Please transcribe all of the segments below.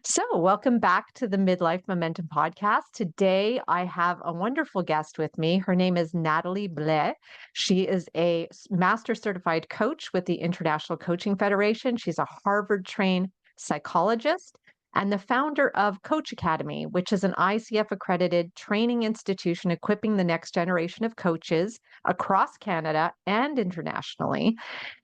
So, welcome back to the Midlife Momentum podcast. Today, I have a wonderful guest with me. Her name is Nathalie Blais. She is a master certified coach with the International Coaching Federation. She's a Harvard trained psychologist and the founder of Coach Academy, which is an ICF accredited training institution equipping the next generation of coaches across Canada and internationally.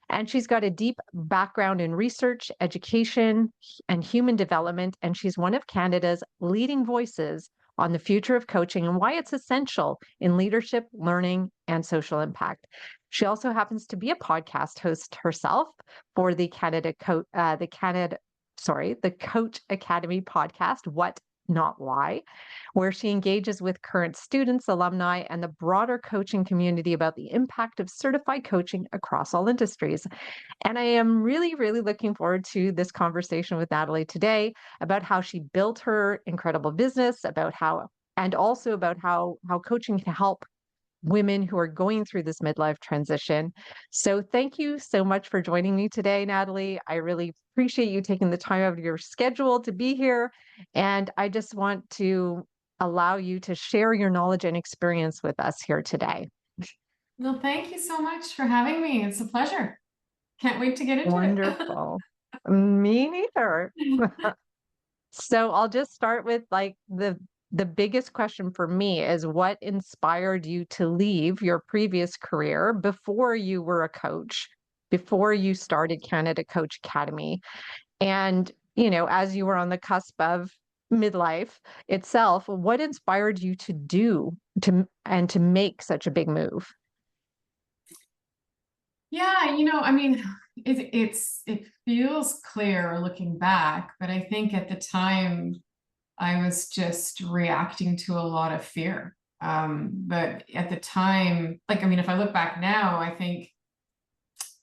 And she's got a deep background in research, education, and human development. And she's one of Canada's leading voices on the future of coaching and why it's essential in leadership, learning, and social impact. She also happens to be a podcast host herself for the Coach Academy podcast, What Not Why, where she engages with current students, alumni, and the broader coaching community about the impact of certified coaching across all industries. And I am really, really looking forward to this conversation with Nathalie today about how she built her incredible business, and also about how coaching can help women who are going through this midlife transition. So thank you so much for joining me today, Nathalie. I really appreciate you taking the time out of your schedule to be here. And I just want to allow you to share your knowledge and experience with us here today. Well, thank you so much for having me. It's a pleasure. Can't wait to get into it. Wonderful. Me neither. So I'll just start with the biggest question for me is what inspired you to leave your previous career before you were a coach, before you started Canada Coach Academy? And, as you were on the cusp of midlife itself, what inspired you to to make such a big move? Yeah, it feels clear looking back, but I think at the time I was just reacting to a lot of fear. But at the time, if I look back now, I think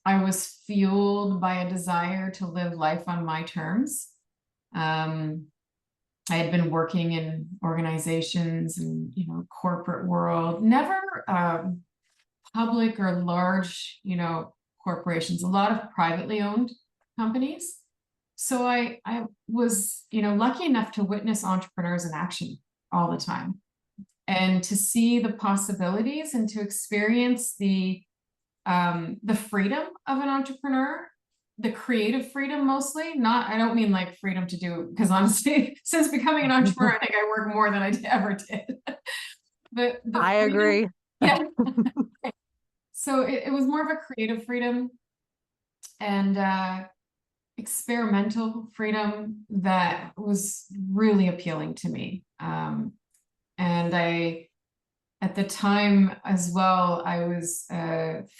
I was fueled by a desire to live life on my terms. Um, I had been working in organizations and, corporate world, never public or large, corporations, a lot of privately owned companies. So I was, lucky enough to witness entrepreneurs in action all the time and to see the possibilities and to experience the freedom of an entrepreneur, the creative freedom mostly. Not, I don't mean like freedom to do, because honestly, since becoming an entrepreneur, I think I work more than I ever did. But the I freedom, agree. yeah. So it was more of a creative freedom and experimental freedom that was really appealing to me. And at the time as well, I was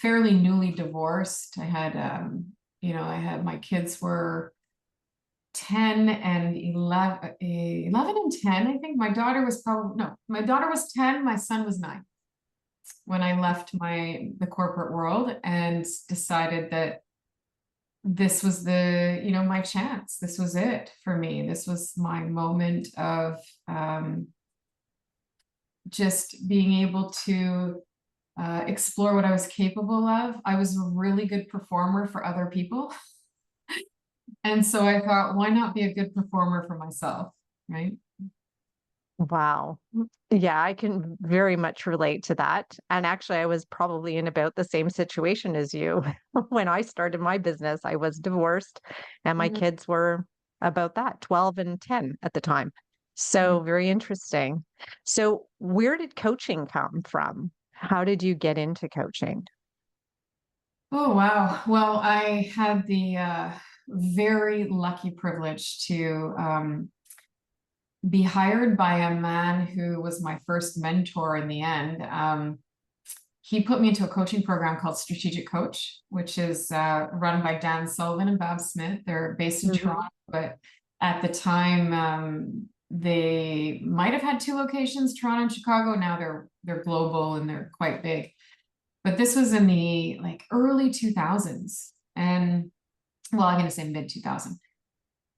fairly newly divorced. My kids were 10 and 11 and 10. I think my daughter was my daughter was 10, my son was 9 when I left the corporate world and decided that this was my chance. This was it for me. This was my moment of just being able to explore what I was capable of. I was a really good performer for other people. And so I thought, why not be a good performer for myself, right? Wow. Yeah, I can very much relate to that. And actually, I was probably in about the same situation as you. When I started my business, I was divorced and my Mhm. kids were about that, 12 and 10 at the time. Yeah. So very interesting. So where did coaching come from? How did you get into coaching? Oh, wow. Well, I had the very lucky privilege to be hired by a man who was my first mentor in the end. He put me into a coaching program called Strategic Coach, which is run by Dan Sullivan and Bob Smith. They're based in Mhm. Toronto, but at the time, they might have had 2 locations, Toronto and Chicago. Now they're global and they're quite big. But this was in the early 2000s, and well, I'm going to say mid 2000.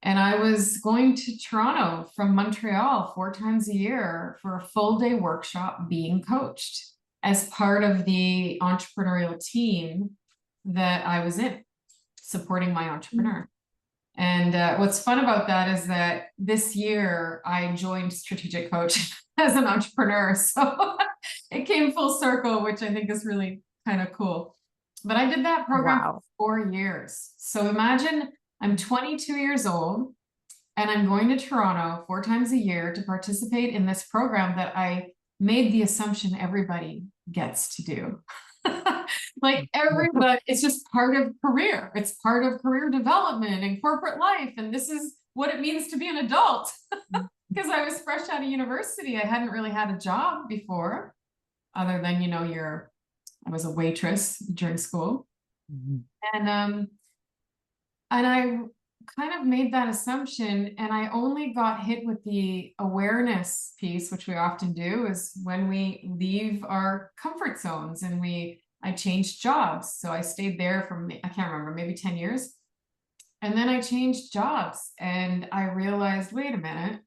And I was going to Toronto from Montreal 4 times a year for a full day workshop being coached as part of the entrepreneurial team that I was in, supporting my entrepreneur. And what's fun about that is that this year I joined Strategic Coach as an entrepreneur. So it came full circle, which I think is really kind of cool. But I did that program Wow. for 4 years. So imagine I'm 22 years old and I'm going to Toronto 4 times a year to participate in this program that I made the assumption everybody gets to do. Like everybody, it's just part of career. It's part of career development and corporate life. And this is what it means to be an adult. Because I was fresh out of university. I hadn't really had a job before, other than, I was a waitress during school. Mhm. And I kind of made that assumption, and I only got hit with the awareness piece, which we often do, is when we leave our comfort zones. And I changed jobs. So I stayed there for, I can't remember, maybe 10 years. And then I changed jobs and I realized, wait a minute,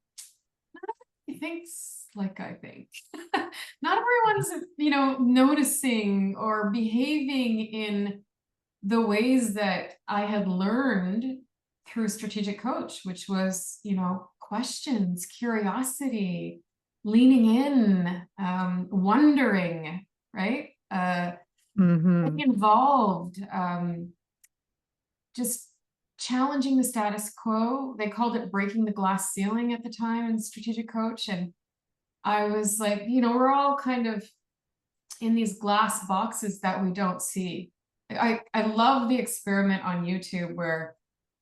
not everybody thinks like I think. Not everyone's, noticing or behaving in the ways that I had learned through Strategic Coach, which was, questions, curiosity, leaning in, wondering, right? Getting involved, just challenging the status quo. They called it breaking the glass ceiling at the time in Strategic Coach. And I was like, we're all kind of in these glass boxes that we don't see. I love the experiment on YouTube where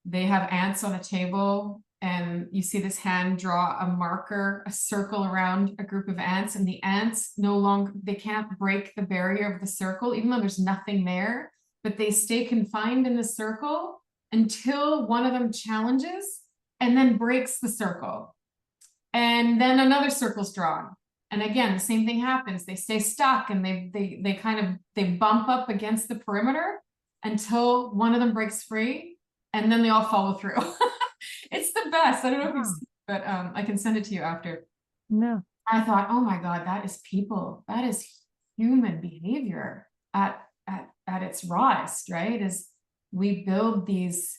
they have ants on a table and you see this hand draw a marker, a circle around a group of ants, and the ants they can't break the barrier of the circle, even though there's nothing there, but they stay confined in the circle until one of them challenges and then breaks the circle. And then another circle's drawn. And again, the same thing happens. They stay stuck and they bump up against the perimeter until one of them breaks free, and then they all follow through. It's the best. I don't know if you've seen it, but I can send it to you after. No. I thought, oh my God, that is people. That is human behavior at its rawest, right? Is we build these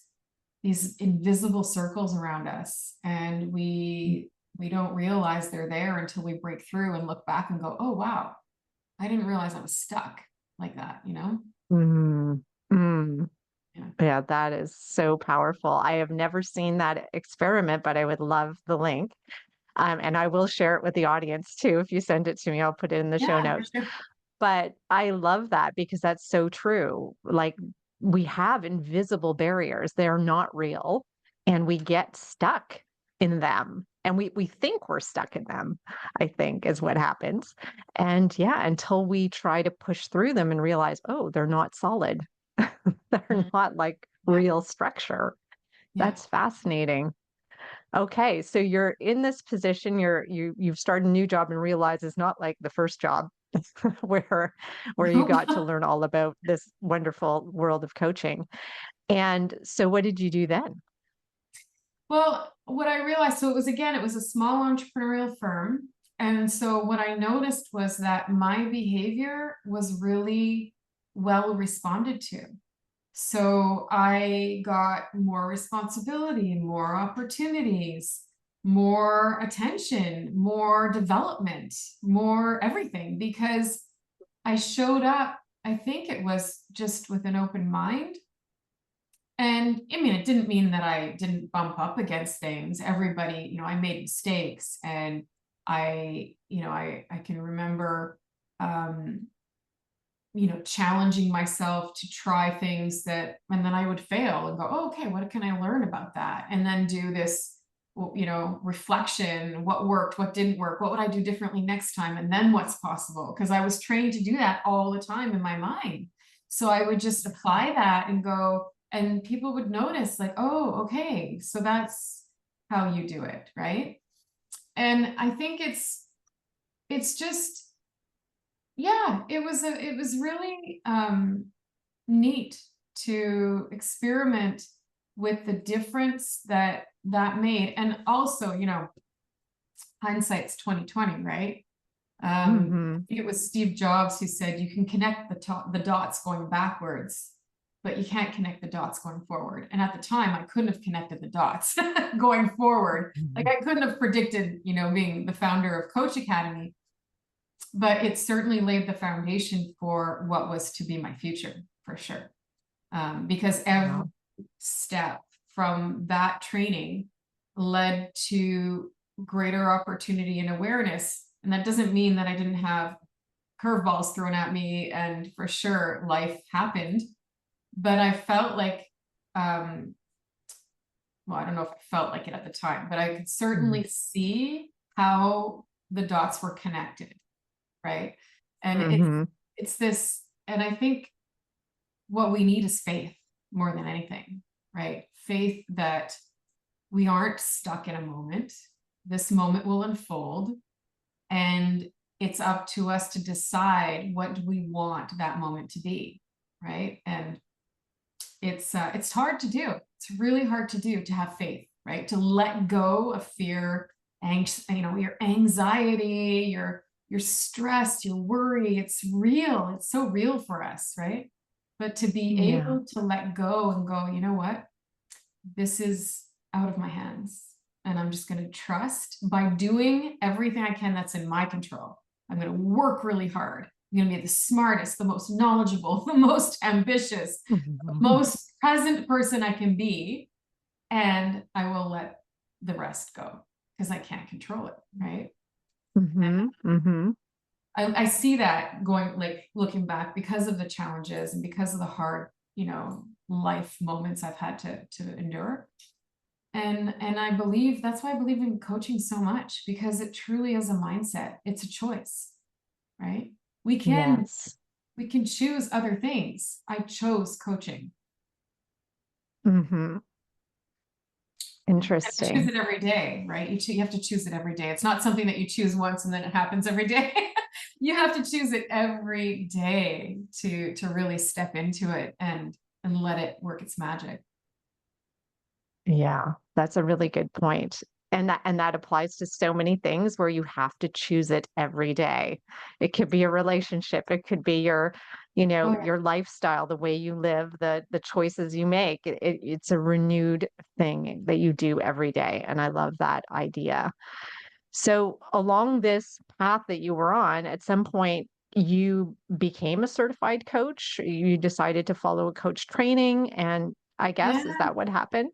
invisible circles around us, and we don't realize they're there until we break through and look back and go, oh wow, I didn't realize I was stuck like that, Mm. Mm. Yeah. Yeah, that is so powerful. I have never seen that experiment, but I would love the link. And I will share it with the audience too. If you send it to me, I'll put it in the show Yeah, for notes. sure. But I love that because that's so true. Like we have invisible barriers, they're not real, and we get stuck in them. And we think we're stuck in them, I think is what happens. And yeah, until we try to push through them and realize, oh, they're not solid. They're not like Yeah. real structure. Yeah. That's fascinating. Okay, so you're in this position, you've started a new job and realize it's not like the first job where you got to learn all about this wonderful world of coaching. And so what did you do then? Well, what I realized, so it was a small entrepreneurial firm. And so what I noticed was that my behavior was really well responded to. So I got more responsibility, more opportunities, more attention, more development, more everything, because I showed up, I think it was just with an open mind. And I mean, it didn't mean that I didn't bump up against things. Everybody, I made mistakes, and I can remember, challenging myself to try things and then I would fail and go, oh, okay, what can I learn about that? And then do this, reflection, what worked, what didn't work, what would I do differently next time? And then what's possible? Because I was trained to do that all the time in my mind. So I would just apply that and go, and people would notice like, oh, okay, so that's how you do it, right? And I think it's just, yeah, it was really neat to experiment with the difference that made. And also, hindsight's 2020, right? I think it was Steve Jobs who said you can connect the dots going backwards, but you can't connect the dots going forward. And at the time, I couldn't have connected the dots going forward. Like I couldn't have predicted, being the founder of Coach Academy, but it certainly laid the foundation for what was to be my future, for sure. Because every step from that training led to greater opportunity and awareness. And that doesn't mean that I didn't have curveballs thrown at me, and for sure life happened, but I felt like, well, I don't know if I felt like it at the time, but I could certainly see how the dots were connected, right? And it's this, and I think what we need is faith more than anything, right? Faith that we aren't stuck in a moment. This moment will unfold, and it's up to us to decide what do we want that moment to be, right? And it's hard to do. It's really hard to do, to have faith, right? To let go of fear, your anxiety, your stress, your worry. It's real. It's so real for us, right? But to be able to let go and go, you know what? This is out of my hands. And I'm just going to trust by doing everything I can that's in my control. I'm going to work really hard. I'm going to be the smartest, the most knowledgeable, the most ambitious, the most present person I can be. And I will let the rest go because I can't control it, right? I see that going, like looking back, because of the challenges and because of the hard, life moments I've had to endure. And I believe that's why I believe in coaching so much, because it truly is a mindset. It's a choice, right? We can choose other things. I chose coaching. Interesting. You choose it every day, right? You have to choose it every day. It's not something that you choose once and then it happens every day. You have to choose it every day to really step into it and let it work its magic. Yeah, that's a really good point. And that applies to so many things where you have to choose it every day. It could be a relationship, it could be your, your lifestyle, the way you live, the choices you make. It's a renewed thing that you do every day. And I love that idea. So along this path that you were on, at some point you became a certified coach. You decided to follow a coach training, and I guess, is that what happened?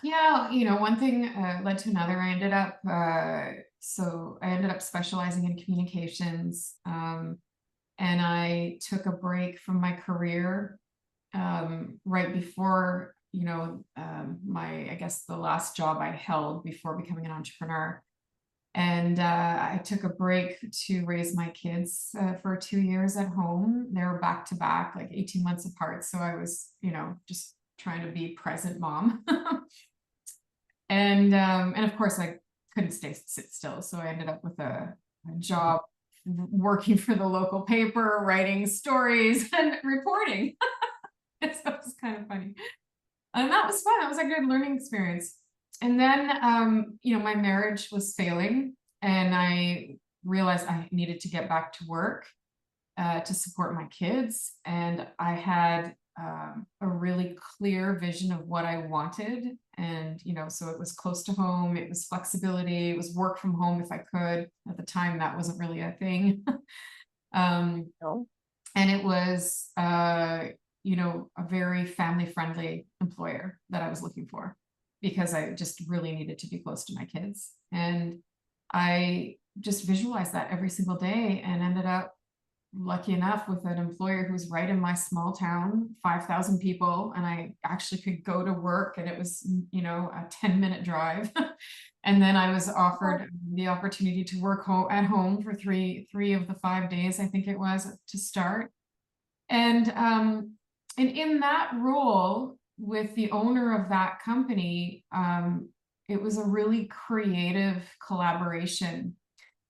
Yeah, one thing led to another. I ended up specializing in communications, and I took a break from my career right before, I guess the last job I held before becoming an entrepreneur. And I took a break to raise my kids for 2 years at home. They were back to back, like 18 months apart. So I was, just trying to be present mom. And of course I couldn't sit still. So I ended up with a job working for the local paper, writing stories and reporting. So it was kind of funny. And that was fun. That was a good learning experience. And then, my marriage was failing, and I realized I needed to get back to work to support my kids. And I had a really clear vision of what I wanted. And, so it was close to home, it was flexibility, it was work from home if I could. At the time, that wasn't really a thing. And it was, a very family-friendly employer that I was looking for, because I just really needed to be close to my kids. And I just visualized that every single day, and ended up lucky enough with an employer who's right in my small town, 5,000 people, and I actually could go to work, and it was, a 10-minute drive. And then I was offered the opportunity to work at home for three of the 5 days, I think it was, to start. And in that role with the owner of that company, it was a really creative collaboration.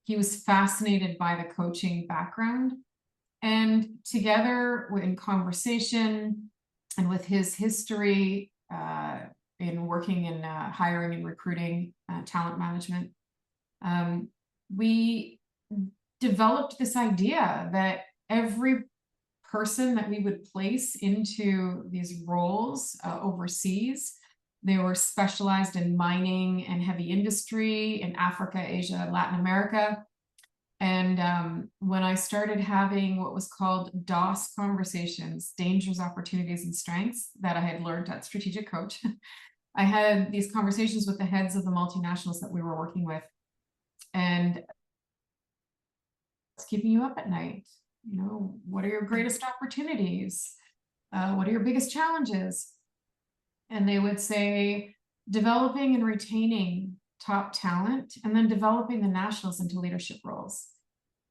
He was fascinated by the coaching background, and together in conversation and with his history in working in hiring and recruiting, talent management, we developed this idea that every person that we would place into these roles overseas. They were specialized in mining and heavy industry in Africa, Asia, Latin America. And when I started having what was called DOS conversations, dangers, opportunities, and strengths, that I had learned at Strategic Coach, I had these conversations with the heads of the multinationals that we were working with. And what's keeping you up at night? You know, what are your greatest opportunities? What are your biggest challenges? And they would say, developing and retaining top talent, and then developing the nationals into leadership roles.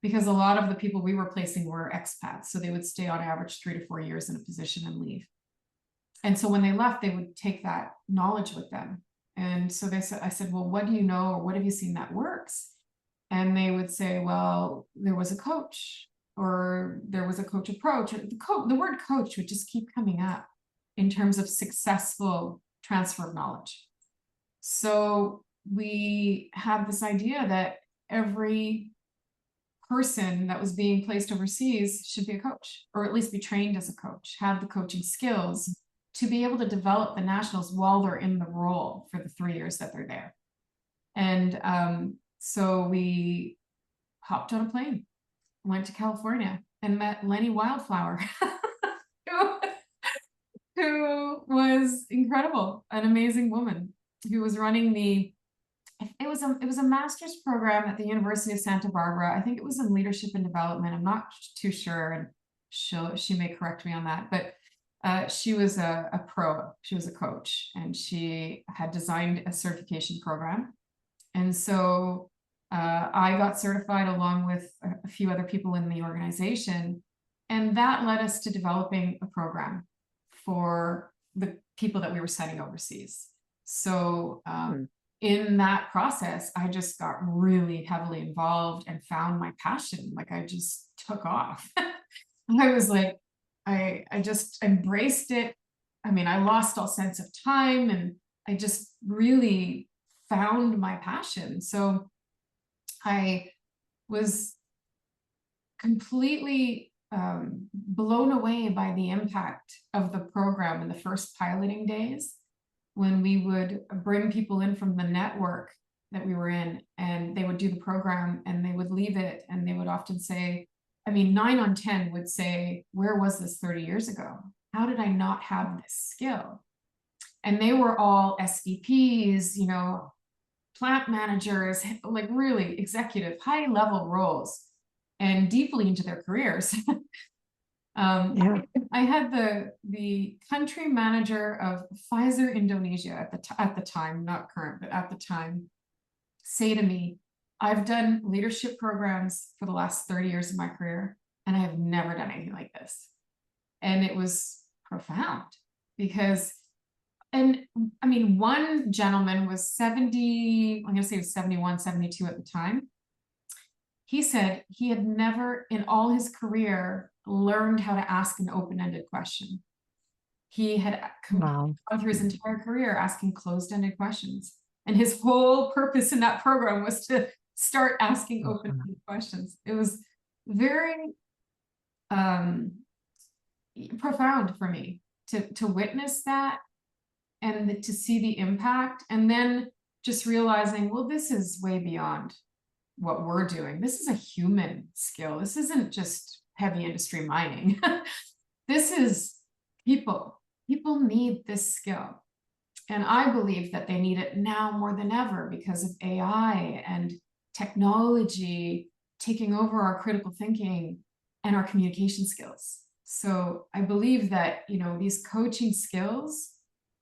Because a lot of the people we were placing were expats. So they would stay on average 3 to 4 years in a position and leave. And so when they left, they would take that knowledge with them. And so I said, well, what do you know, or what have you seen that works? And they would say, well, there was a coach, or there was a coach approach. The word coach would just keep coming up in terms of successful transfer of knowledge. So we had this idea that every person that was being placed overseas should be a coach, or at least be trained as a coach, have the coaching skills to be able to develop the nationals while they're in the role for the 3 years that they're there. And so we hopped on a plane, went to California, and met Lenny Wildflower, who was incredible, an amazing woman who was running it was a master's program at the University of Santa Barbara. I think it was in leadership and development. I'm not too sure, and she may correct me on that, but she was a pro. She was a coach, and she had designed a certification program. And so I got certified along with a few other people in the organization, and that led us to developing a program for the people that we were sending overseas. So in that process, I just got really heavily involved and found my passion. Like, I just took off. I was like, I just embraced it. I mean, I lost all sense of time, and I just really found my passion. So I was completely blown away by the impact of the program in the first piloting days, when we would bring people in from the network that we were in, and they would do the program and they would leave it, and they would often say, I mean, 9 on 10 would say, where was this 30 years ago? How did I not have this skill? And they were all SVPs, you know, plant managers, like really executive, high level roles, and deeply into their careers. Yeah. I had the country manager of Pfizer Indonesia at the time, not current, but at the time, say to me, I've done leadership programs for the last 30 years of my career, and I have never done anything like this. And it was profound, because, and I mean, one gentleman was 70, I'm going to say he was 71, 72 at the time. He said he had never in all his career learned how to ask an open-ended question. He had gone through his entire career asking closed-ended questions. And his whole purpose in that program was to start asking open-ended questions. It was very profound for me to witness that, and to see the impact, and then just realizing, well, this is way beyond what we're doing. This is a human skill. This isn't just heavy industry mining. This is people. People need this skill. And I believe that they need it now more than ever, because of AI and technology taking over our critical thinking and our communication skills. So I believe that, you know, these coaching skills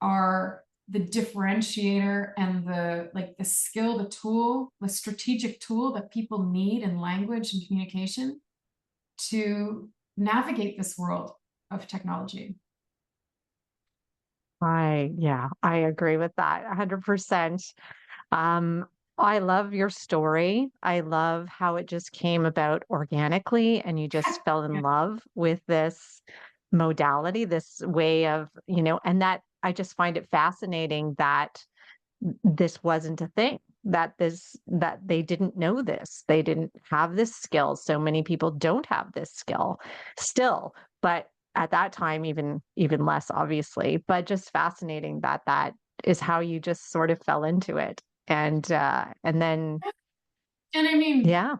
are the differentiator, and the skill, the tool, the strategic tool that people need in language and communication to navigate this world of technology. I agree with that 100%. I love your story. I love how it just came about organically, and you just fell in love with this modality, this way of, you know, and that I just find it fascinating that this wasn't a thing, that they didn't know this. They didn't have this skill. So many people don't have this skill still. but at that time, even less, obviously. But just fascinating that that is how you just sort of fell into it, and then And I mean, yeah,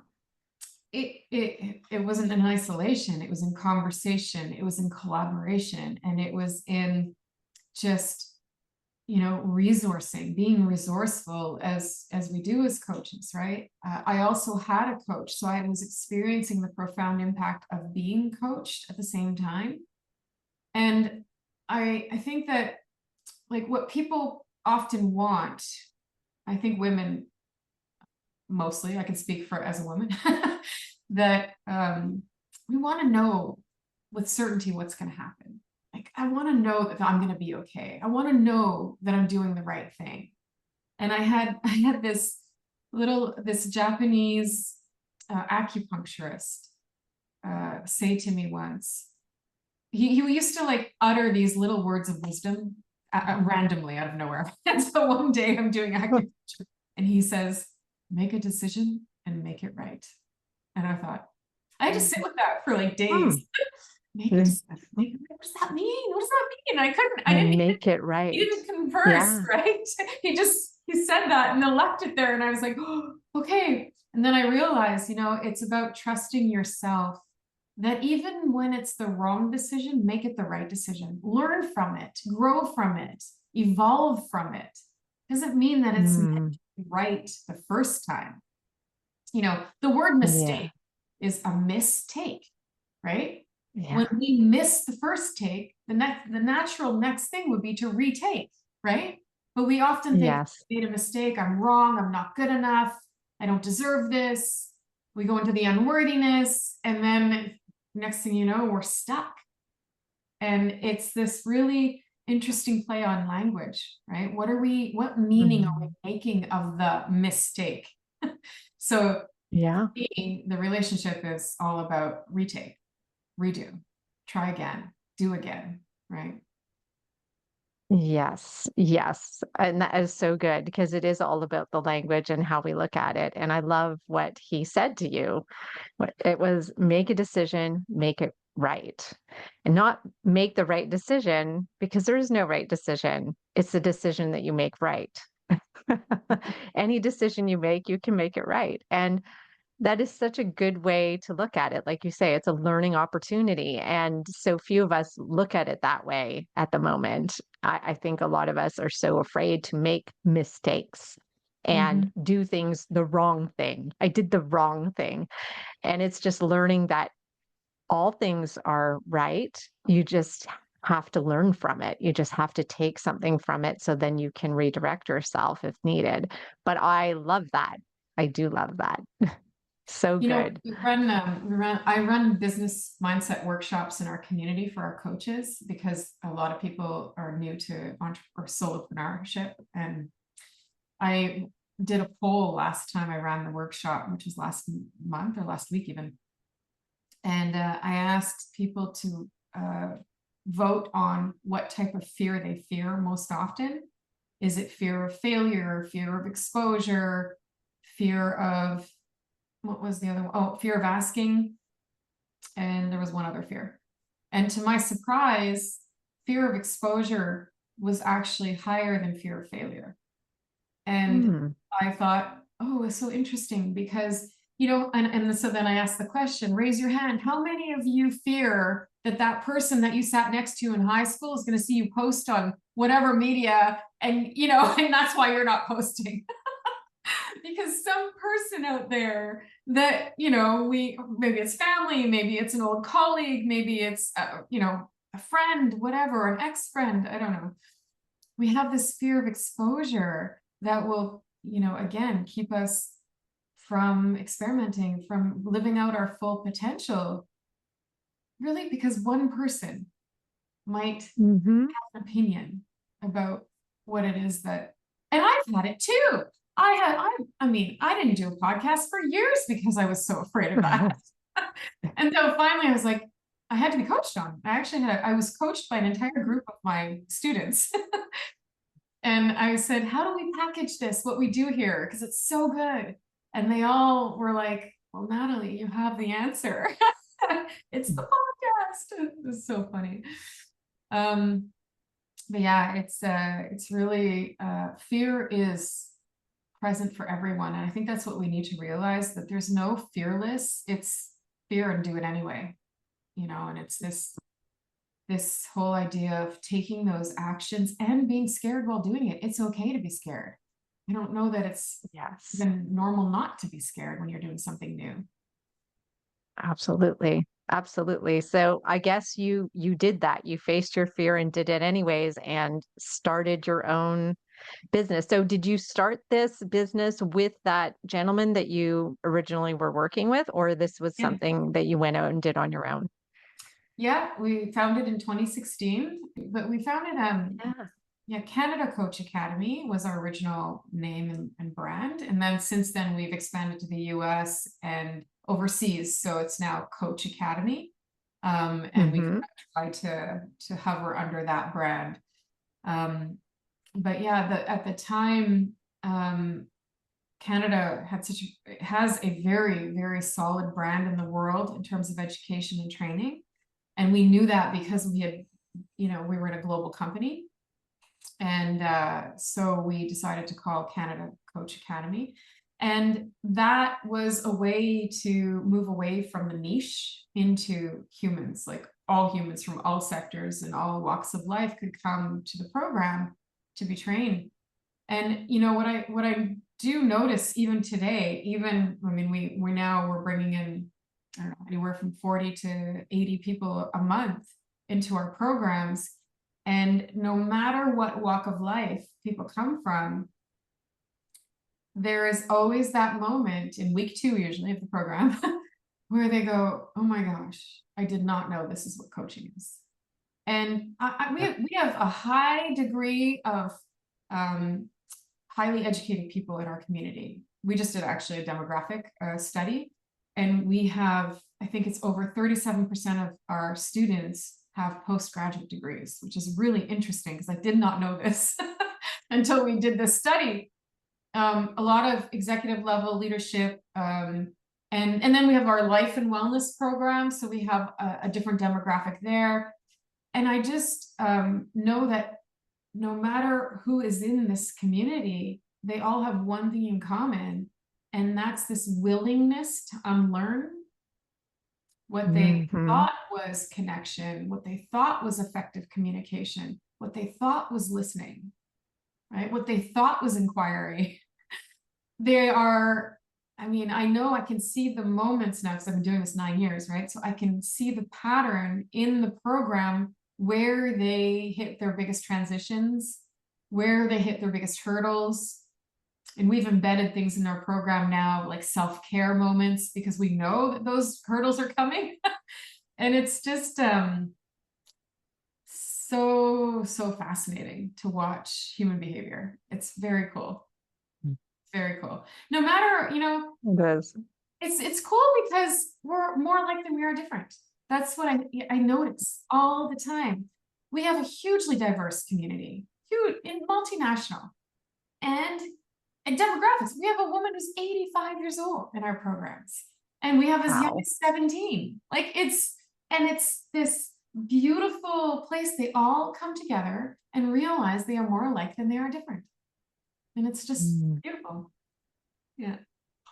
it wasn't in isolation. It was in conversation. It was in collaboration, and it was in just, resourcing, being resourceful as we do as coaches, right? I also had a coach, so I was experiencing the profound impact of being coached at the same time. And I think that, like, what people often want, I think women mostly, I can speak for as a woman, that we want to know with certainty what's going to happen. Like, I want to know that I'm going to be okay. I want to know that I'm doing the right thing. And I had this Japanese acupuncturist say to me once. He used to like utter these little words of wisdom randomly out of nowhere. And so one day I'm doing acupuncture, and he says, "Make a decision and make it right." And I thought, I had to sit with that for like hmm. days. Make a decision. What does that mean? What does that mean? I didn't even, Make it he right. didn't converse, Yeah. right? He said that and then left it there. And I was like, oh, okay. And then I realized, it's about trusting yourself, that even when it's the wrong decision, make it the right decision. Learn from it, grow from it, evolve from it. Doesn't mean that it's meant Mm, to be right the first time. The word yeah. mistake is a mistake, right? When Yeah. we miss the first take, the natural next thing would be to retake, right? But we often think, Yes. I made a mistake, I'm wrong, I'm not good enough, I don't deserve this. We go into the unworthiness, and then next thing you know, we're stuck. And it's this really interesting play on language, right? What meaning are we Mm, making of the mistake? So yeah. the relationship is all about retake, redo, try again, do again, right? Yes, yes. And that is so good because it is all about the language and how we look at it. And I love what he said to you. It was make a decision, make it right. And not make the right decision because there is no right decision. It's the decision that you make right. Any decision you make, you can make it right. And that is such a good way to look at it. Like you say, it's a learning opportunity. And so few of us look at it that way at the moment. I think a lot of us are so afraid to make mistakes and Mm-hmm. do things the wrong thing. I did the wrong thing. And it's just learning that all things are right. You just have to learn from it. You just have to take something from it so then you can redirect yourself if needed. But I love that. I do love that. So good. I run business mindset workshops in our community for our coaches, because a lot of people are new to solopreneurship. And I did a poll last time I ran the workshop, which was last month or last week even. And I asked people to vote on what type of fear they fear most often. Is it fear of failure, fear of exposure, fear of, what was the other one? Oh, fear of asking. And there was one other fear. And to my surprise, fear of exposure was actually higher than fear of failure. And Mm. I thought, oh, it's so interesting because, and so then I asked the question, raise your hand. How many of you fear that that person that you sat next to in high school is going to see you post on whatever media, and, and that's why you're not posting? Because some person out there that, maybe it's family, maybe it's an old colleague, maybe it's, a friend, whatever, an ex-friend, I don't know. We have this fear of exposure that will, again, keep us from experimenting, from living out our full potential, really, because one person might Mhm. have an opinion about what it is that, and I've had it too. I mean, I didn't do a podcast for years because I was so afraid of that. And so finally I was like, I had to be coached on. I was coached by an entire group of my students. And I said, how do we package this, what we do here? Because it's so good. And they all were like, well, Natalie, you have the answer. It's the podcast. It's so funny. But yeah, it's really fear is present for everyone. And I think that's what we need to realize, that there's no fearless, it's fear and do it anyway, and it's this whole idea of taking those actions and being scared while doing it. It's okay to be scared. I don't know that it's Yes, even normal not to be scared when you're doing something new. absolutely. Absolutely. So I guess you did that. You faced your fear and did it anyways and started your own business. So did you start this business with that gentleman that you originally were working with, or this was Yeah. something that you went out and did on your own? Yeah, we founded in 2016, but we founded Yeah. yeah, Canada Coach Academy was our original name and brand. And then since then we've expanded to the US and overseas. So it's now Coach Academy. And we Hmm. try to hover under that brand. But yeah, at the time, Canada has a very, very solid brand in the world in terms of education and training. And we knew that because we were in a global company. And so we decided to call Canada Coach Academy. And that was a way to move away from the niche into humans, like all humans from all sectors and all walks of life could come to the program to be trained. And what I do notice even today, we're bringing in, I don't know, anywhere from 40 to 80 people a month into our programs. And no matter what walk of life people come from, there is always that moment in week 2, usually, of the program where they go, oh my gosh, I did not know this is what coaching is. And we have a high degree of highly educated people in our community. We just did actually a demographic study, and we have, I think it's over 37% of our students have postgraduate degrees, which is really interesting because I did not know this until we did this study. A lot of executive level leadership, and then we have our life and wellness program, so we have a different demographic there. And I just know that no matter who is in this community, they all have one thing in common, and that's this willingness to unlearn what they Hmm. thought was connection, what they thought was effective communication, what they thought was listening, right? What they thought was inquiry. They are, I know I can see the moments now because I've been doing this 9 years, right? So I can see the pattern in the program where they hit their biggest transitions, where they hit their biggest hurdles. And we've embedded things in our program now, like self-care moments, because we know that those hurdles are coming. And it's just so fascinating to watch human behavior. It's very cool. Very cool. No matter, It is. it's cool because we're more alike than we are different. That's what I notice all the time. We have a hugely diverse community, huge and multinational, and demographics. We have a woman who's 85 years old in our programs, and we have as young Wow. as 17. It's this beautiful place. They all come together and realize they are more alike than they are different, and it's just Mm. beautiful. Yeah.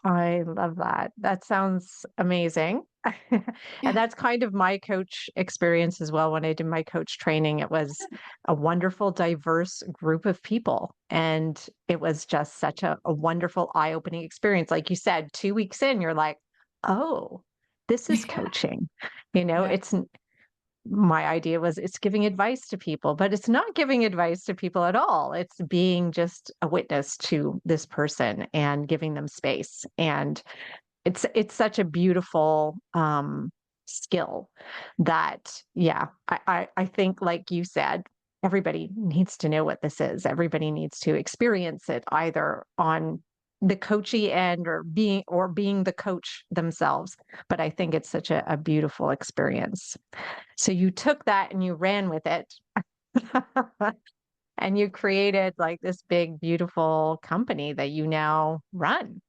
I love that. That sounds amazing. And Yeah. that's kind of my coach experience as well. When I did my coach training, it was a wonderful, diverse group of people. And it was just such a wonderful, eye-opening experience. Like you said, 2 weeks in, you're like, oh, this is Yeah. coaching. Yeah. It's my idea was it's giving advice to people, but it's not giving advice to people at all. It's being just a witness to this person and giving them space. And it's such a beautiful skill that, yeah, I think, like you said, everybody needs to know what this is. Everybody needs to experience it either on the coachy end or being the coach themselves. But I think it's such a beautiful experience. So you took that and you ran with it. And you created like this big, beautiful company that you now run,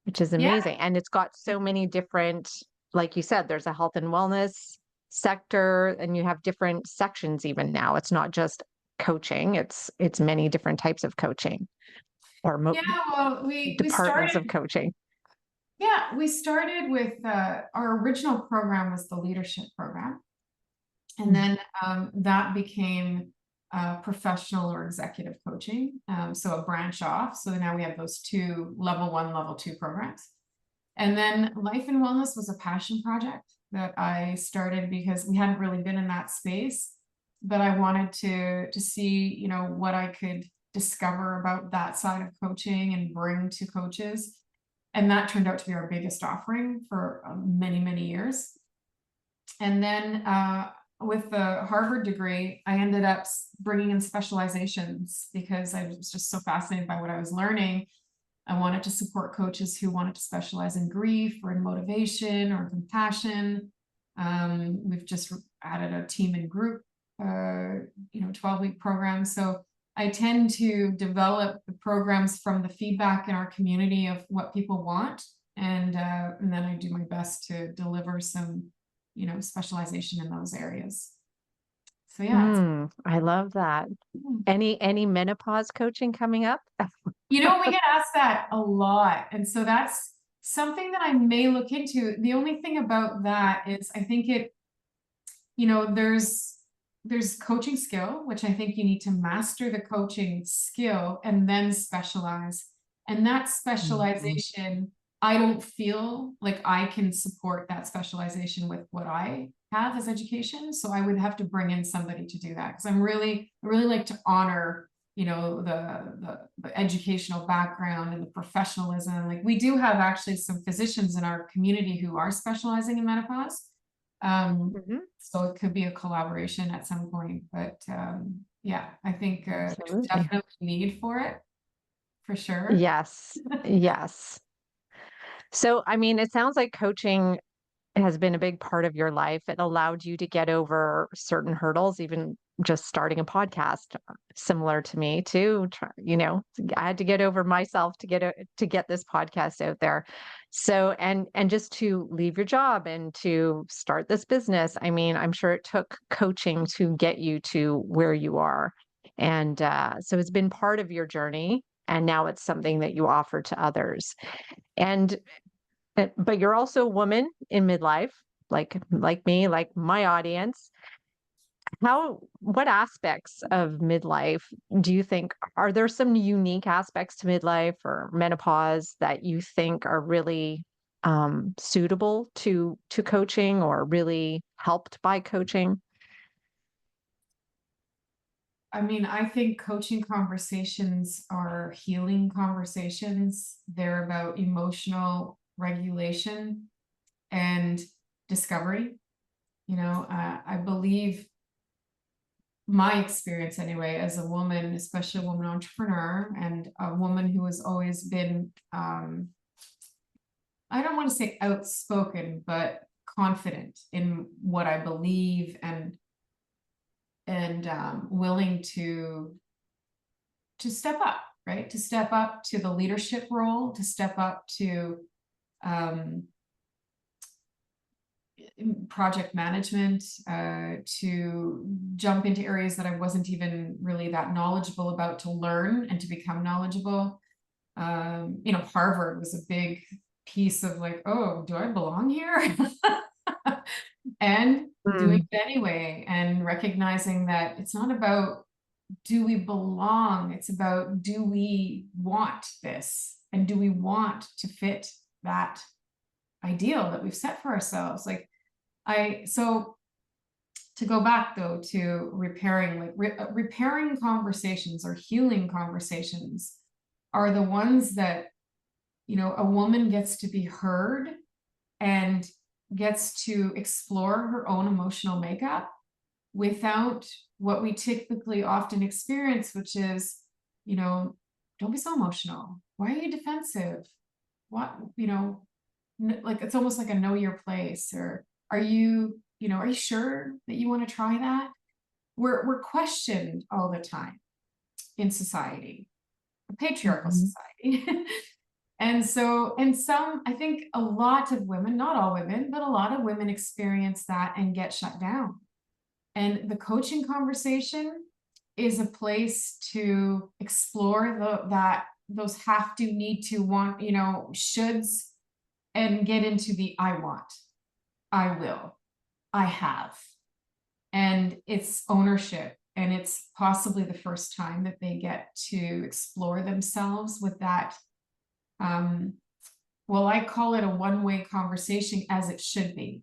which is Yeah. amazing. And it's got so many different, like you said, there's a health and wellness. sector and you have different sections even now. It's not just coaching, it's many different types of coaching or Yeah, well, we departments started. of coaching. Yeah, we started with our original program was the leadership program, and Mm. then that became professional or executive coaching. So a branch off. So now we have those two level one, level two programs. And then life and wellness was a passion project that I started because we hadn't really been in that space, but I wanted to see, what I could discover about that side of coaching and bring to coaches. And that turned out to be our biggest offering for many, many years. And then with the Harvard degree, I ended up bringing in specializations because I was just so fascinated by what I was learning. I wanted to support coaches who wanted to specialize in grief or in motivation or compassion. We've just added a team and group, 12-week program. So I tend to develop the programs from the feedback in our community of what people want. And then I do my best to deliver some, specialization in those areas. So yeah, I love that. Any menopause coaching coming up? we get asked that a lot. And so that's something that I may look into. The only thing about that is I think there's coaching skill, which I think you need to master the coaching skill and then specialize. And that Mhm. specialization, I don't feel like I can support that specialization with what I have as education. So I would have to bring in somebody to do that because I really like to honor, the educational background and the professionalism. Like we do have actually some physicians in our community who are specializing in menopause. Mhm. So it could be a collaboration at some point, but yeah, I think there's Absolutely. definitely need for it for sure. Yes. Yes. So, I mean, it sounds like coaching has been a big part of your life. It allowed you to get over certain hurdles, even just starting a podcast, similar to me too. I had to get over myself to to get this podcast out there. So, and just to leave your job and to start this business. I mean, I'm sure it took coaching to get you to where you are, and so it's been part of your journey. And now it's something that you offer to others. And but you're also a woman in midlife, like me, like my audience. What aspects of midlife do you think are there some unique aspects to midlife or menopause that you think are really suitable to coaching or really helped by coaching? I mean, I think coaching conversations are healing conversations. They're about emotional regulation and discovery. I believe my experience anyway, as a woman, especially a woman entrepreneur and a woman who has always been, I don't want to say outspoken, but confident in what I believe and willing to step up, right? To step up to the leadership role, to step up to um, project management, to jump into areas that I wasn't even really that knowledgeable about, to learn and to become knowledgeable. Harvard was a big piece of like, oh, do I belong here? And doing Mm, it anyway, and recognizing that it's not about do we belong, it's about do we want this, and do we want to fit that ideal that we've set for ourselves. So to go back though to repairing, repairing conversations or healing conversations are the ones that a woman gets to be heard and gets to explore her own emotional makeup without what we typically often experience, which is, don't be so emotional. Why are you defensive? What, like it's almost like a know your place, or are you sure that you want to try that? We're questioned all the time in society, a patriarchal mhm. society. And so, and some, I think a lot of women, not all women, but a lot of women experience that and get shut down. And the coaching conversation is a place to explore those have to, need to, want, shoulds, and get into the I want, I will, I have. And it's ownership. And it's possibly the first time that they get to explore themselves with that. Well, I call it a one-way conversation, as it should be.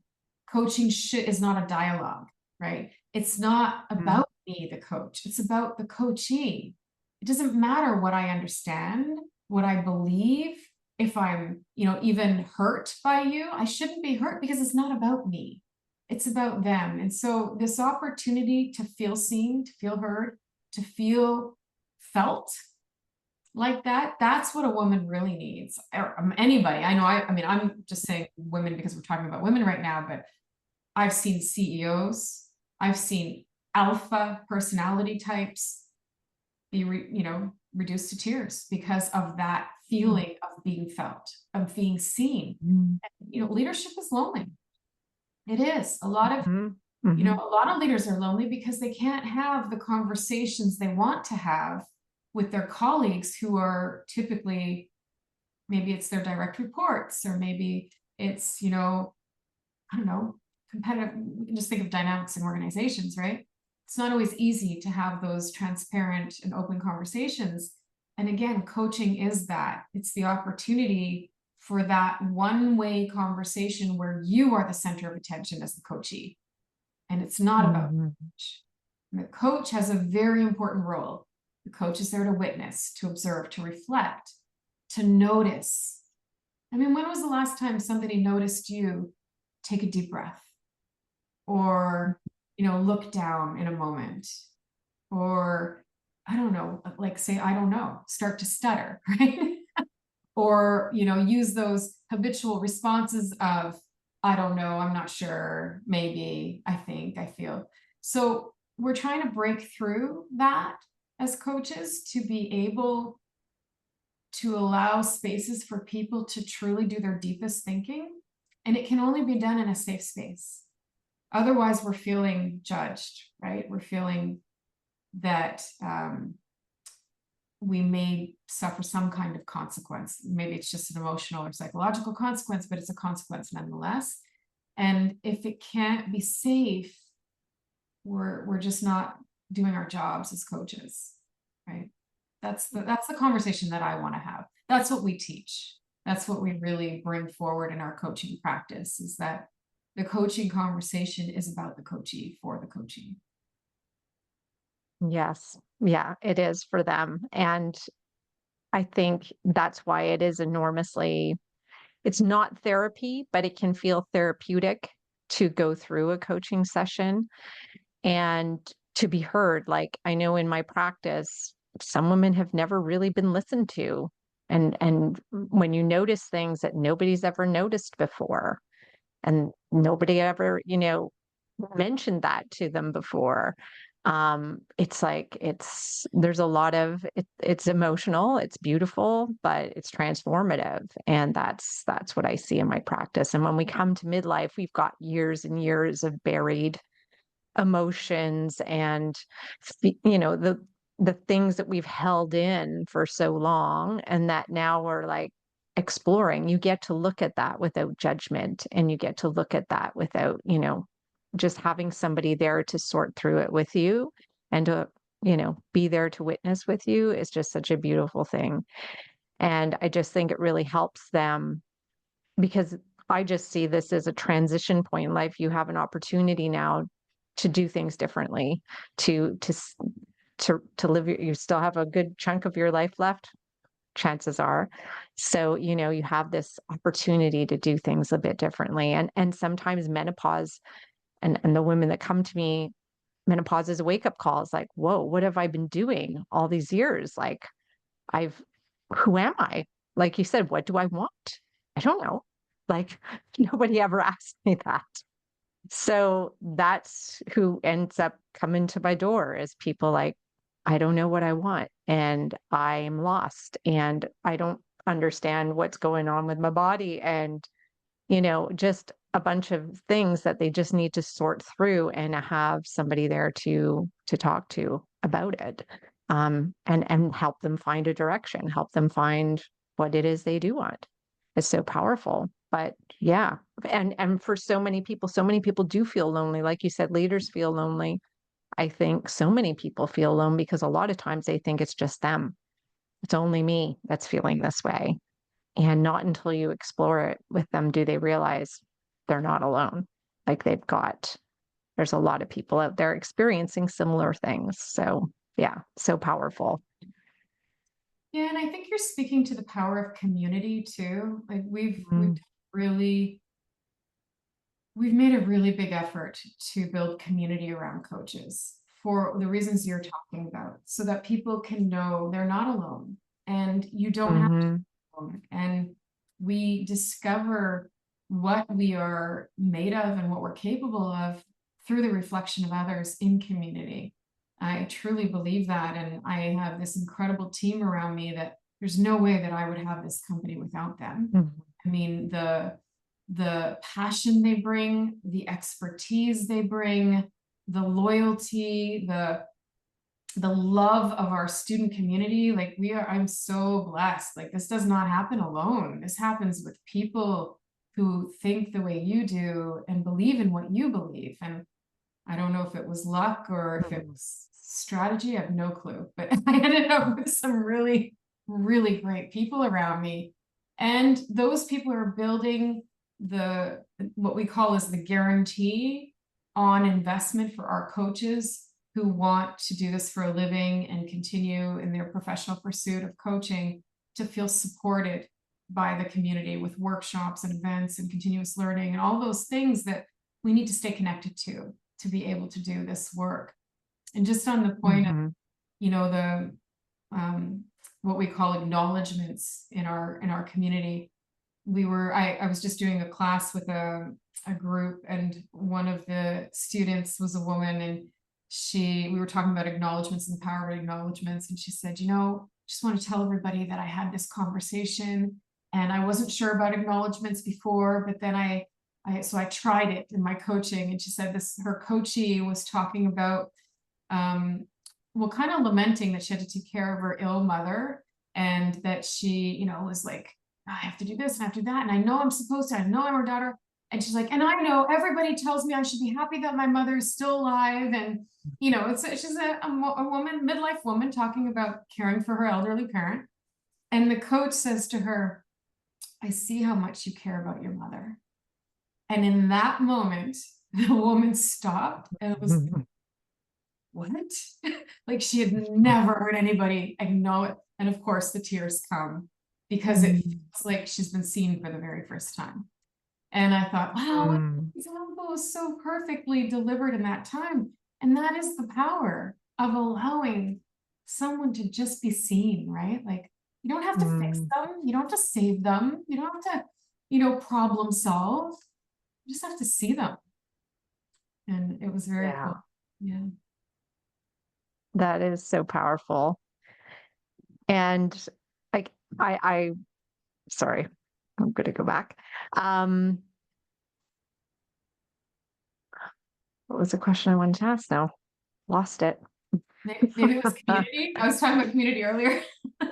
Coaching is not a dialogue, right? It's not about me, the coach. It's about the coachee. It doesn't matter what I understand, what I believe. If I'm, even hurt by you, I shouldn't be hurt because it's not about me. It's about them. And so this opportunity to feel seen, to feel heard, to feel felt like that's what a woman really needs, or anybody. I know, I mean, I'm just saying women because we're talking about women right now, but I've seen CEOs, I've seen alpha personality types be reduced to tears because of that feeling of being felt, of being seen. And, leadership is lonely. It is. A lot of a lot of leaders are lonely because they can't have the conversations they want to have with their colleagues, who are typically, maybe it's their direct reports, or maybe it's, I don't know, competitive. We can just think of dynamics in organizations, right? It's not always easy to have those transparent and open conversations. And again, coaching is that. It's the opportunity for that one-way conversation where you are the center of attention as the coachee. And it's not about the coach. And the coach has a very important role. The coach is there to witness, to observe, to reflect, to notice. I mean, when was the last time somebody noticed you take a deep breath, or, look down in a moment, or, I don't know, like say, I don't know, start to stutter, right? Or, use those habitual responses of, I don't know, I'm not sure, maybe, I think, I feel. So we're trying to break through that as coaches, to be able to allow spaces for people to truly do their deepest thinking. And it can only be done in a safe space. Otherwise, we're feeling judged, right? We're feeling that we may suffer some kind of consequence. Maybe it's just an emotional or psychological consequence, but it's a consequence nonetheless. And if it can't be safe, we're just not doing our jobs as coaches, right? That's the conversation that I want to have. That's what we teach. That's what we really bring forward in our coaching practice, is that the coaching conversation is about the coachee, for the coachee. Yes. Yeah, it is for them. And I think that's why it is it's not therapy, but it can feel therapeutic to go through a coaching session and to be heard. Like, I know in my practice, some women have never really been listened to. And when you notice things that nobody's ever noticed before, and nobody ever, mentioned that to them before. It's like, there's a lot of it's emotional, it's beautiful, but it's transformative. And that's what I see in my practice. And when we come to midlife, we've got years and years of buried emotions and, the things that we've held in for so long, and that now we're like exploring. You get to look at that without judgment, and you get to look at that without, just having somebody there to sort through it with you, and to, be there to witness with you is just such a beautiful thing. And I just think it really helps them, because I just see this as a transition point in life. You have an opportunity now to do things differently, to live you still have a good chunk of your life left, chances are. So, you have this opportunity to do things a bit differently. And sometimes menopause, and the women that come to me, menopause is a wake-up call. It's like, whoa, what have I been doing all these years? Like, I've who am I? Like you said, what do I want? I don't know. Like, nobody ever asked me that. So that's who ends up coming to my door, is people like, I don't know what I want, and I'm lost, and understand what's going on with my body, and you know, just a bunch of things that they just need to sort through and have somebody there to talk to about it. And help them find a direction, help them find what it is they do want. It's so powerful. But yeah, and for so many people do feel lonely. Like you said, leaders feel lonely. I think so many people feel alone because a lot of times they think it's just them. It's only me that's feeling this way. And not until you explore it with them do they realize they're not alone. Like there's a lot of people out there experiencing similar things. So, yeah, so powerful. Yeah, and I think you're speaking to the power of community too. Like we've Mm, really we've made a really big effort to build community around coaches for the reasons you're talking about, so that people can know they're not alone and you don't have to mhm, be alone. And we discover what we are made of and what we're capable of through the reflection of others in community. I truly believe that. And I have this incredible team around me that there's no way that I would have this company without them. mhm, I mean, the passion they bring, the expertise they bring, the loyalty, the love of our student community. Like I'm so blessed. Like this does not happen alone. This happens with people who think the way you do and believe in what you believe. And I don't know if it was luck or if it mhm, was strategy. I have no clue, but I ended up with some really, really great people around me. And those people are building the what we call is the guarantee on investment for our coaches who want to do this for a living and continue in their professional pursuit of coaching, to feel supported by the community with workshops and events and continuous learning and all those things that we need to stay connected to be able to do this work. And just on the point of, mhm, the what we call acknowledgments in our community. I was just doing a class with a group, and one of the students was a woman, and we were talking about acknowledgments and the power of acknowledgments, and she said, just want to tell everybody that I had this conversation and I wasn't sure about acknowledgments before, but then so I tried it in my coaching. And she said her coachee was talking about um, well, kind of lamenting that she had to take care of her ill mother, and that she, was like, I have to do this and I have to do that. And I know I'm supposed to, I know I'm her daughter. And she's like, and I know everybody tells me I should be happy that my mother is still alive. And, she's a woman, midlife woman, talking about caring for her elderly parent. And the coach says to her, I see how much you care about your mother. And in that moment, the woman stopped and it was, mhm, what? Like she had never heard anybody acknowledge. And of course, the tears come because it mhm, feels like she's been seen for the very first time. And I thought, wow, what mm, example was so perfectly delivered in that time. And that is the power of allowing someone to just be seen, right? Like you don't have to fix mm. them, you don't have to save them, you don't have to, problem solve. You just have to see them. And it was very Yeah, cool. Yeah. that is so powerful. And like I sorry, I'm gonna go back. Um, what was the question I wanted to ask now? Lost it. Maybe it was community. I was talking about community earlier.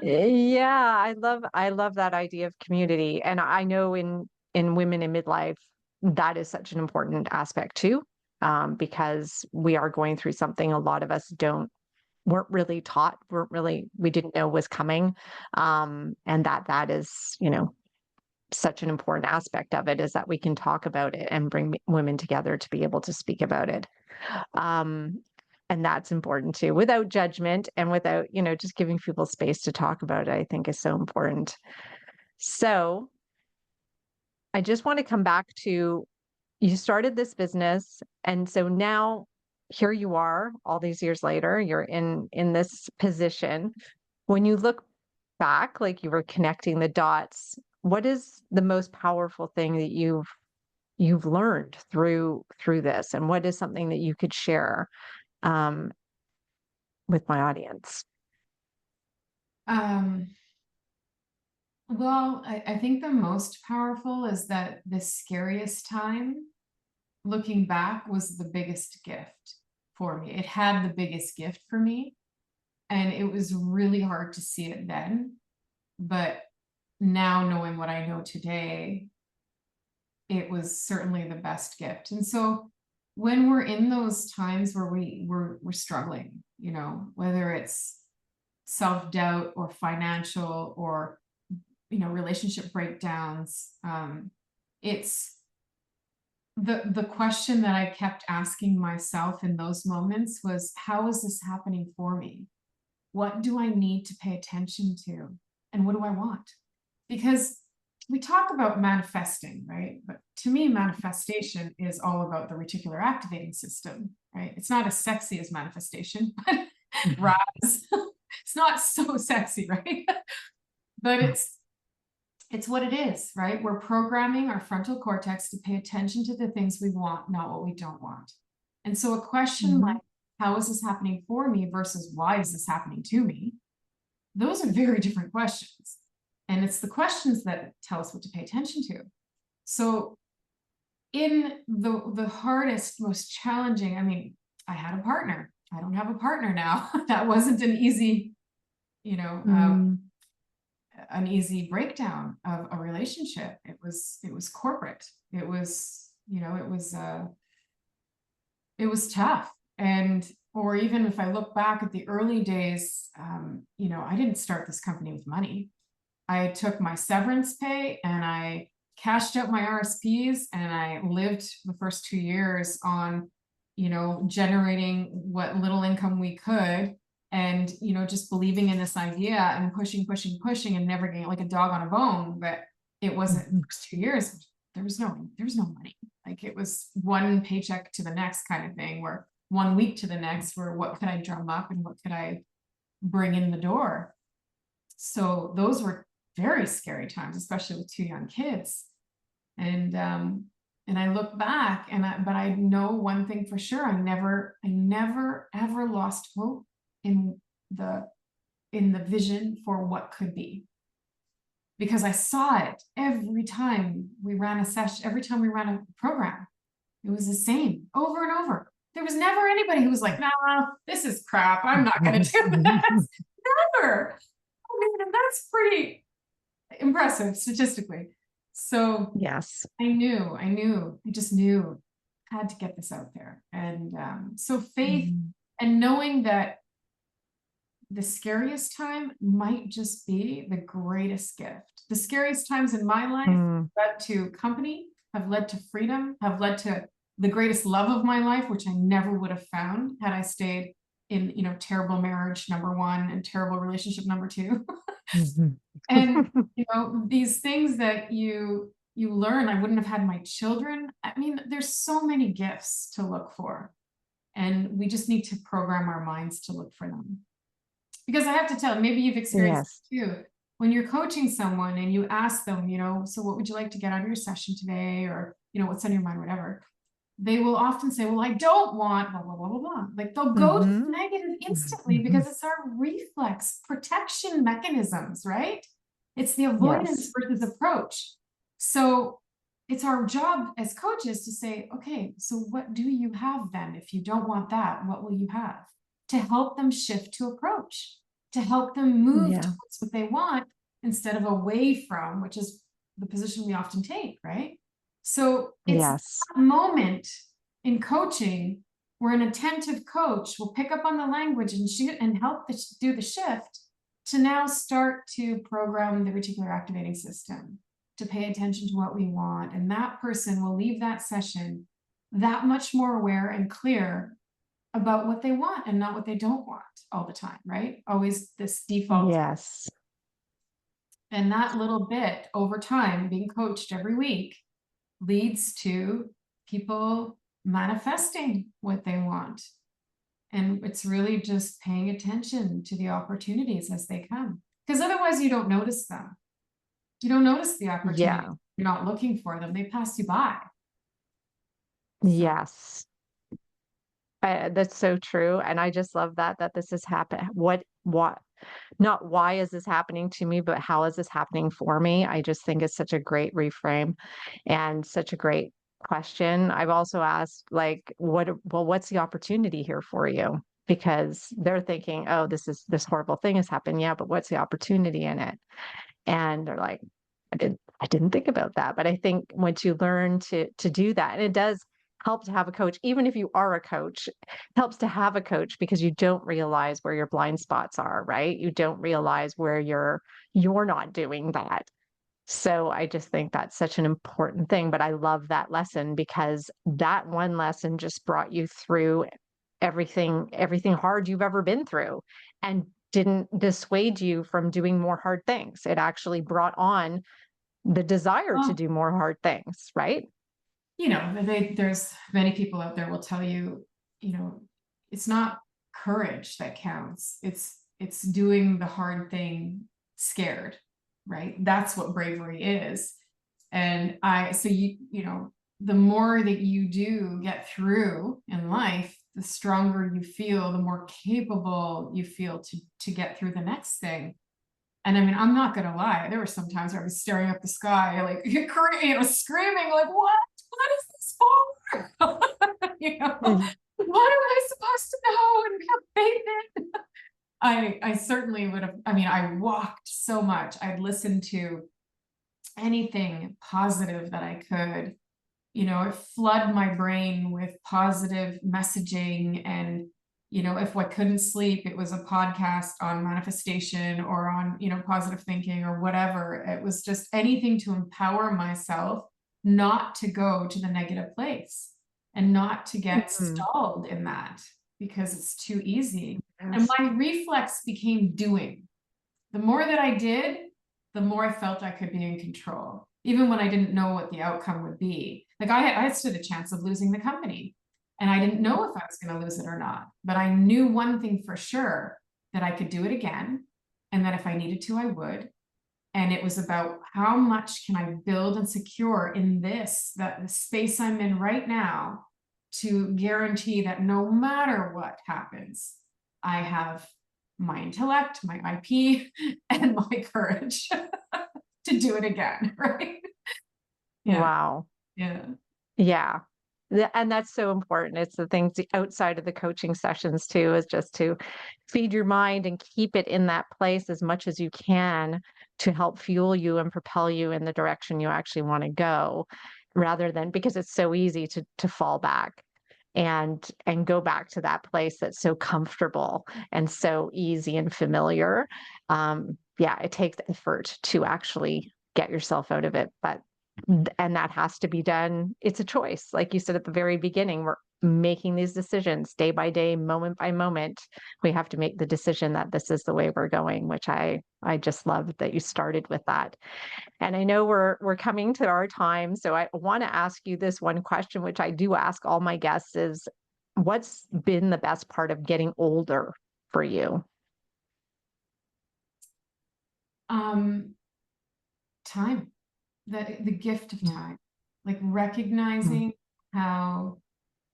Yeah, I love that idea of community. And I know in women in midlife, that is such an important aspect too. Because we are going through something a lot of us weren't really taught, we didn't know was coming. And that is, such an important aspect of it, is that we can talk about it and bring women together to be able to speak about it. Um, and that's important too, without judgment and without, just giving people space to talk about it, I think is so important. So I just want to come back to, you started this business. And so now here you are, all these years later, you're in this position. When you look back, like you were connecting the dots, what is the most powerful thing that you've learned through this, and what is something that you could share um, with my audience? Um, Well, I think the most powerful is that the scariest time, looking back, was the biggest gift for me. It had the biggest gift for me. And it was really hard to see it then. But now, knowing what I know today, it was certainly the best gift. And so when we're in those times where we're struggling, whether it's self-doubt or financial or relationship breakdowns, it's the question that I kept asking myself in those moments was, how is this happening for me? What do I need to pay attention to? And what do I want? Because we talk about manifesting, right? But to me, manifestation is all about the reticular activating system, right? It's not as sexy as manifestation, but rise. It's not so sexy, right? But it's what it is, right? We're programming our frontal cortex to pay attention to the things we want, not what we don't want. And so a question like, how is this happening for me versus why is this happening to me? Those are very different questions. And it's the questions that tell us what to pay attention to. So in the hardest, most challenging, I mean, I had a partner. I don't have a partner now. That wasn't an easy, an easy breakdown of a relationship. It was corporate. It was tough. And or even if I look back at the early days, I didn't start this company with money. I took my severance pay and I cashed out my RSPs, and I lived the first 2 years on, generating what little income we could, and, just believing in this idea and pushing, and never getting like a dog on a bone. But it wasn't the first 2 years. There was no money. Like, it was one paycheck to the next kind of thing, where 1 week to the next, where what could I drum up and what could I bring in the door? So those were very scary times, especially with 2 young kids. And I look back, but I know one thing for sure: I never ever lost hope in the vision for what could be, because I saw it every time we ran a session, every time we ran a program. It was the same over and over. There was never anybody who was like, "Nah, this is crap. I'm not going to do this." Never. I mean, that's pretty impressive statistically. So Yes. I just knew I had to get this out there. And so faith, and knowing that the scariest time might just be the greatest gift. The scariest times in my life led to company, have led to freedom, have led to the greatest love of my life, which I never would have found had I stayed in, terrible marriage #1 and terrible relationship #2. And, these things that you learn. I wouldn't have had my children. I mean, there's so many gifts to look for, and we just need to program our minds to look for them. Because I have to tell, maybe you've experienced it too. When you're coaching someone and you ask them, so what would you like to get out of your session today? Or, what's on your mind, whatever. They will often say, well, I don't want blah, blah, blah, blah, blah. Like, they'll go to the negative instantly, because it's our reflex protection mechanisms, right? It's the avoidance versus approach. So it's our job as coaches to say, okay, so what do you have then? If you don't want that, what will you have? To help them shift to approach, to help them move towards what they want instead of away from, which is the position we often take, right? So it's that moment in coaching where an attentive coach will pick up on the language and help do the shift to now start to program the reticular activating system to pay attention to what we want. And that person will leave that session that much more aware and clear about what they want and not what they don't want all the time, right? Always this default. Yes. And that little bit over time, being coached every week, leads to people manifesting what they want. And it's really just paying attention to the opportunities as they come, because otherwise you don't notice them. You don't notice the opportunities. Yeah. You're not looking for them. They pass you by. Yes. That's so true. And I just love that this has happened. What not why is this happening to me, but how is this happening for me? I just think it's such a great reframe and such a great question. I've also asked, like, what's the opportunity here for you? Because they're thinking, oh, this horrible thing has happened. Yeah, but what's the opportunity in it? And they're like, I didn't think about that. But I think once you learn to do that, and it does help to have a coach, even if you are a coach, it helps to have a coach because you don't realize where your blind spots are, right? You don't realize where you're not doing that. So I just think that's such an important thing. But I love that lesson because that one lesson just brought you through everything hard you've ever been through and didn't dissuade you from doing more hard things. It actually brought on the desire to Well, do more hard things, right? there's many people out there will tell you, it's not courage that counts. It's doing the hard thing scared, right? That's what bravery is. And the more that you do get through in life, the stronger you feel, the more capable you feel to get through the next thing. And I mean, I'm not gonna lie, there were some times where I was staring up the sky, like screaming, like, what is this for? Mhm. What am I supposed to know and have faith in? I certainly would have, I mean, I walked so much. I'd listened to anything positive that I could, flood my brain with positive messaging. And if I couldn't sleep, it was a podcast on manifestation or on positive thinking or whatever. It was just anything to empower myself not to go to the negative place and not to get Mhm. stalled in that because it's too easy. And Yes. my reflex became doing. The more that I did, the more I felt I could be in control, even when I didn't know what the outcome would be. Like I stood a chance of losing the company, and I didn't know if I was going to lose it or not. But I knew one thing for sure, that I could do it again, and that if I needed to, I would. And it was about how much can I build and secure in that the space I'm in right now to guarantee that no matter what happens, I have my intellect, my IP, and my courage to do it again, right? Yeah, Wow. yeah. Yeah. And that's so important. It's the things outside of the coaching sessions too, is just to feed your mind and keep it in that place as much as you can to help fuel you and propel you in the direction you actually want to go, rather than because it's so easy to fall back and go back to that place that's so comfortable and so easy and familiar. Yeah, it takes effort to actually get yourself out of it, but and that has to be done. It's a choice. Like you said at the very beginning, we're making these decisions day by day, moment by moment. We have to make the decision that this is the way we're going, which I just love that you started with that. And I know we're coming to our time, so I want to ask you this one question, which I do ask all my guests is what's been the best part of getting older for you? Um, Time, the gift of Mm, time, like mm, recognizing how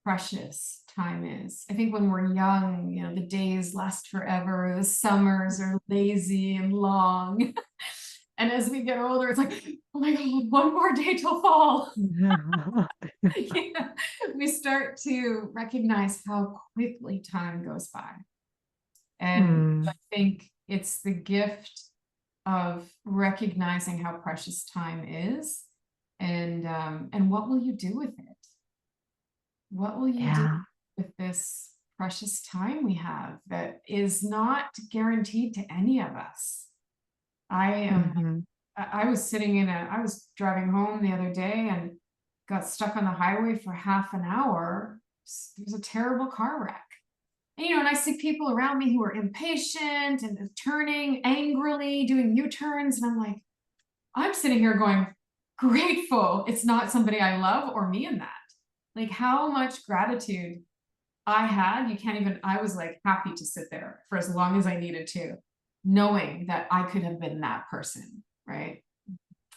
precious time is. I think when we're young, the days last forever, the summers are lazy and long. And as we get older, it's like, oh my God, one more day till fall. Yeah. We start to recognize how quickly time goes by. And I mm, think it's the gift of recognizing how precious time is, and what will you do with it? What will you do yeah. with this precious time we have that is not guaranteed to any of us? I am Hmm. I was I was driving home the other day and got stuck on the highway for half an hour. It was a terrible car wreck. And I see people around me who are impatient and turning angrily, doing U-turns, and I'm like, I'm sitting here going, grateful it's not somebody I love or me in that. Like how much gratitude I had, you can't even, I was like happy to sit there for as long as I needed to, knowing that I could have been that person, right?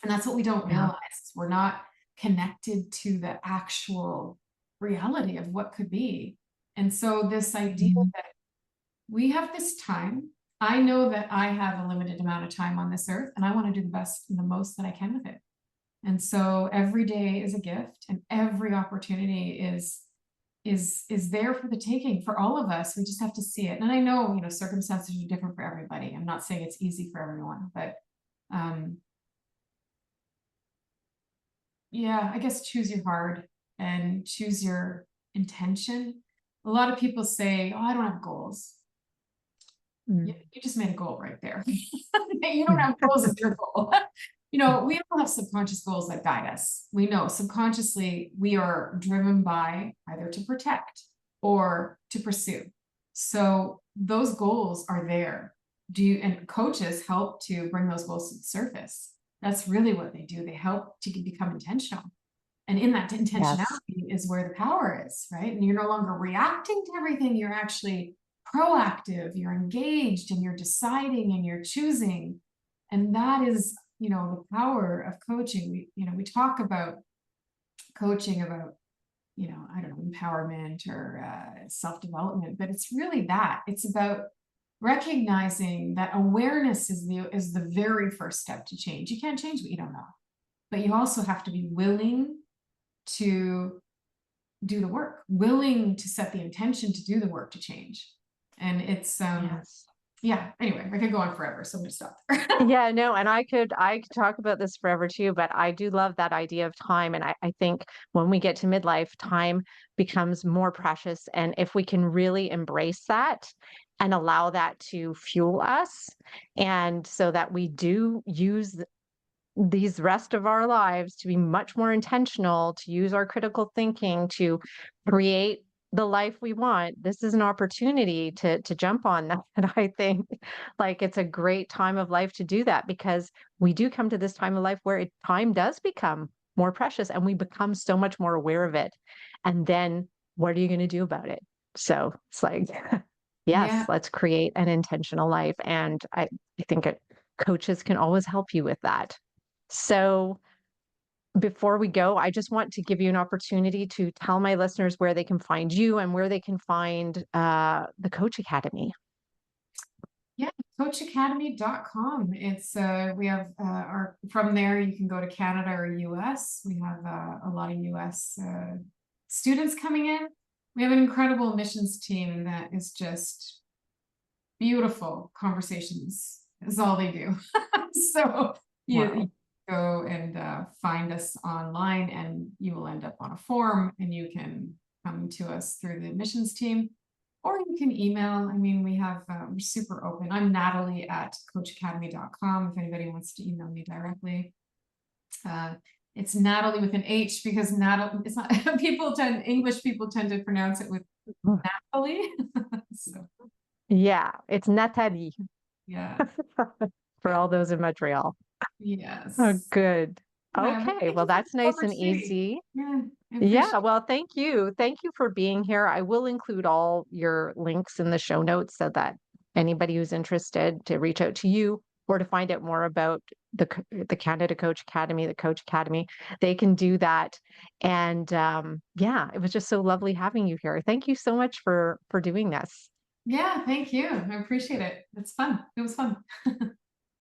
And that's what we don't Yeah. realize. We're not connected to the actual reality of what could be. And so this idea Mhm. that we have this time, I know that I have a limited amount of time on this earth, and I want to do the best and the most that I can with it. And so every day is a gift, and every opportunity is there for the taking for all of us. We just have to see it. And I know, circumstances are different for everybody. I'm not saying it's easy for everyone, but yeah, I guess choose your heart and choose your intention. A lot of people say, "Oh, I don't have goals." You just made a goal right there. You don't have goals as your goal. We all have subconscious goals that guide us. We know subconsciously we are driven by either to protect or to pursue. So those goals are there. And coaches help to bring those goals to the surface. That's really what they do. They help to become intentional. And in that Yes. intentionality is where the power is, right? And you're no longer reacting to everything. You're actually proactive, you're engaged, and you're deciding and you're choosing. And that is, the power of coaching. We talk about coaching about, I don't know, empowerment or self-development, but it's really that. It's about recognizing that awareness is the very first step to change. You can't change what you don't know, but you also have to be willing to do the work, willing to set the intention to do the work to change. And it's Yes. yeah, anyway, I could go on forever, so I'm gonna stop. Yeah, no, and I could talk about this forever too, but I do love that idea of time. And I think when we get to midlife, time becomes more precious. And if we can really embrace that and allow that to fuel us, and so that we do use these rest of our lives to be much more intentional, to use our critical thinking to create the life we want. This is an opportunity to jump on that. And I think like it's a great time of life to do that, because we do come to this time of life where time does become more precious and we become so much more aware of it. And then what are you going to do about it? So it's like, yes, Yeah, let's create an intentional life. And I think coaches can always help you with that. So before we go, I just want to give you an opportunity to tell my listeners where they can find you and where they can find the Coach Academy. yeah, coachacademy.com. It's we have our from there you can go to Canada or US. We have a lot of US students coming in. We have an incredible missions team that is just beautiful conversations is all they do. So you Wow. go and find us online, and you will end up on a form, and you can come to us through the admissions team, or you can email. I mean, we're super open. I'm Natalie at coachacademy.com if anybody wants to email me directly. It's Natalie with an H because Natalie, it's not English people tend to pronounce it with Natalie. So Yeah, it's Nathalie yeah. for all those in Montreal. Oh, Yes. good. Yeah, but Okay, thank well, you for that's the nice and opportunity. easy. Yeah, I Yeah, appreciate well, thank you. Thank you for being here. I will include all your links in the show notes so that anybody who's interested to reach out to you or to find out more about the Canada Coach Academy, the Coach Academy, they can do that. And yeah, it was just so lovely having you here. Thank you so much for doing this. Yeah, thank you. I appreciate it. It's fun. It was fun.